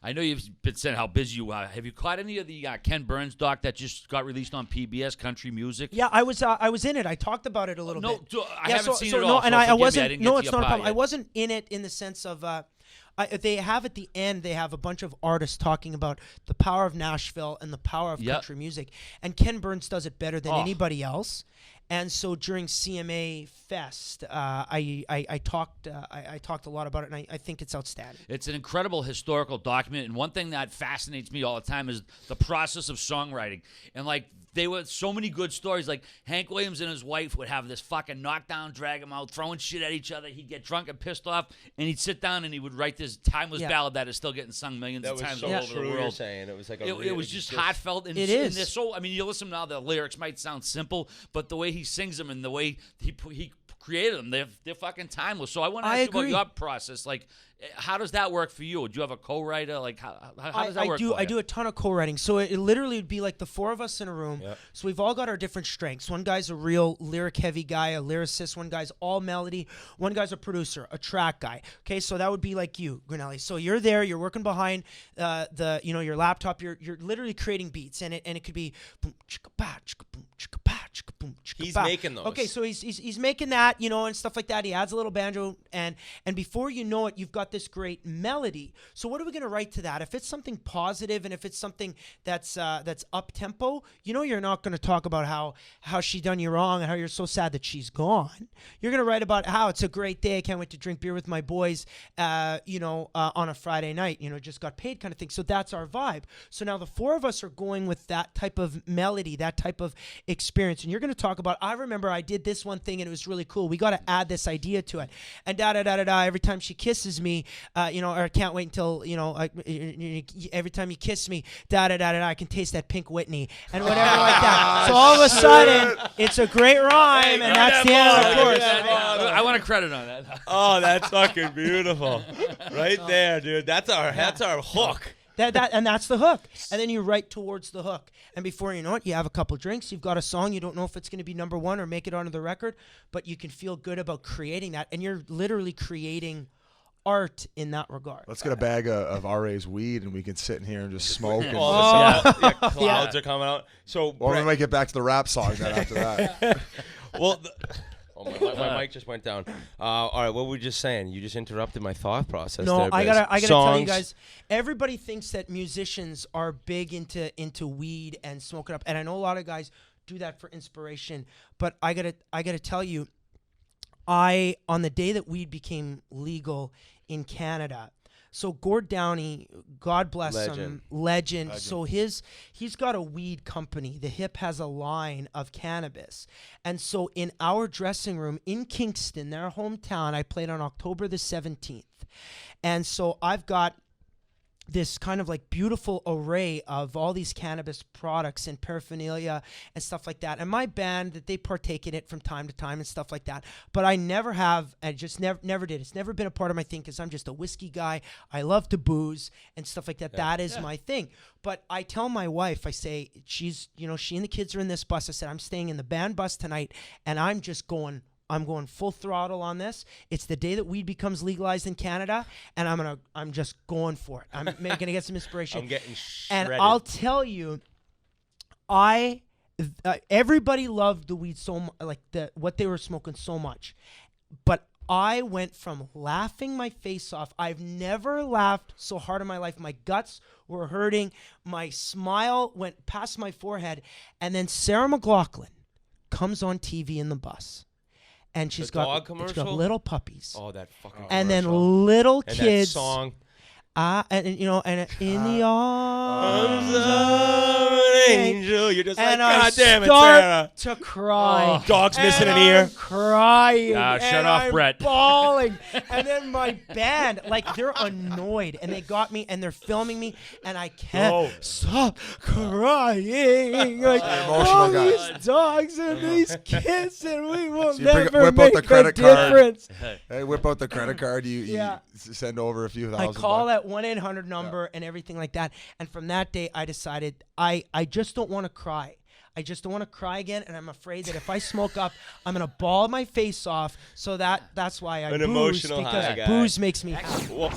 I know you've been saying how busy you are. Have you caught any of the Ken Burns doc that just got released on PBS, Country Music? Yeah, I was in it. I talked about it a little bit. No, I haven't seen it no, all. and so I wasn't. I didn't get No, to it's your not a part problem. yet. I wasn't in it in the sense of. They have at the end, they have a bunch of artists talking about the power of Nashville and the power of country music. And Ken Burns does it better than anybody else. And so during CMA Fest, I talked a lot about it, and I think it's outstanding. It's an incredible historical document, and one thing that fascinates me all the time is the process of songwriting. And like, they were so many good stories. Like Hank Williams and his wife would have this fucking knockdown, drag him out, throwing shit at each other. He'd get drunk and pissed off, and he'd sit down and he would write this timeless ballad that is still getting sung millions of times all over the world. You're saying. It was like it was just heartfelt. And it is. And so, I mean, you listen now, the lyrics might sound simple, but the way he sings them and the way he created them, they're fucking timeless. So I want to ask you about your process. Like, how does that work for you? Do you have a co-writer? Like, how does that work for you? I do a ton of co-writing. So it literally would be like the four of us in a room. Yep. So we've all got our different strengths. One guy's a real lyric-heavy guy, a lyricist. One guy's all melody. One guy's a producer, a track guy. Okay, so that would be like you, Grinelli. So you're there. You're working behind your laptop. You're literally creating beats, and it could be boom chicka ba chicka boom chicka ba chicka boom chicka ba. He's making those. Okay, so he's making that, and stuff like that. He adds a little banjo, and before you know it, you've got this great melody. So what are we going to write to that? If it's something positive and if it's something that's up tempo, you're not going to talk about how she done you wrong and how you're so sad that she's gone. You're going to write about how it's a great day. I can't wait to drink beer with my boys, on a Friday night. Just got paid kind of thing. So that's our vibe. So now the four of us are going with that type of melody, that type of experience, and you're going to talk about. I remember I did this one thing and it was really cool. We got to add this idea to it, and da da da da da. Every time she kisses me, or I can't wait until, every time you kiss me, da da da da da, I can taste that Pink Whitney and whatever like that. So all of a sudden, it's a great rhyme, and that's the end, of course. I want a credit on that. Oh, that's fucking beautiful, right there, dude. That's our hook. And that's the hook. And then you write towards the hook. And before you know it, you have a couple drinks. You've got a song. You don't know if it's going to be number one or make it onto the record, but you can feel good about creating that. And you're literally creating art in that regard. Let's get a bag of RA's weed and we can sit in here and just smoke. And Clouds are coming out. So, or we might get back to the rap song then after that. Well, my mic just went down. All right, what were we just saying? You just interrupted my thought process. No, there, I gotta tell you Songs. guys. Everybody thinks that musicians are big into weed and smoking up, and I know a lot of guys do that for inspiration. But I gotta tell you, on the day that weed became legal in Canada. So Gord Downey, God bless him, legend. So he's got a weed company. The Hip has a line of cannabis. And so in our dressing room in Kingston, their hometown, I played on October the 17th. And so I've got this kind of like beautiful array of all these cannabis products and paraphernalia and stuff like that. And my band, that they partake in it from time to time and stuff like that. But I never have, I just never did. It's never been a part of my thing because I'm just a whiskey guy. I love to booze and stuff like that. That is my thing. But I tell my wife, I say, she and the kids are in this bus. I said, I'm staying in the band bus tonight and I'm going full throttle on this. It's the day that weed becomes legalized in Canada, and I'm just going for it. I'm gonna get some inspiration. I'm getting shredded. And I'll tell you, everybody loved the weed so much, like what they were smoking so much, but I went from laughing my face off. I've never laughed so hard in my life. My guts were hurting. My smile went past my forehead, and then Sarah McLachlan comes on TV in the bus. And she's got little puppies. Oh, that fucking and commercial. then little and kids. That song. And in the arms of an angel. You're just and like, God damn it, Sarah. Sarah. To cry. Dog's missing an I'm ear. Crying. Shut off, I'm Brett. Bawling. And then my band, they're annoyed, and they got me, and they're filming me, and I can't stop crying. Like, all these dogs and these kids, and we will never make a difference. Hey, whip out the credit card. You send over a few thousand. I call that 1-800 number and everything like that. And from that day, I decided I just don't want to cry. I just don't want to cry again, and I'm afraid that if I smoke up, I'm gonna bawl my face off. So that's why I booze, emotional because high guy. booze makes me happy. Whoa.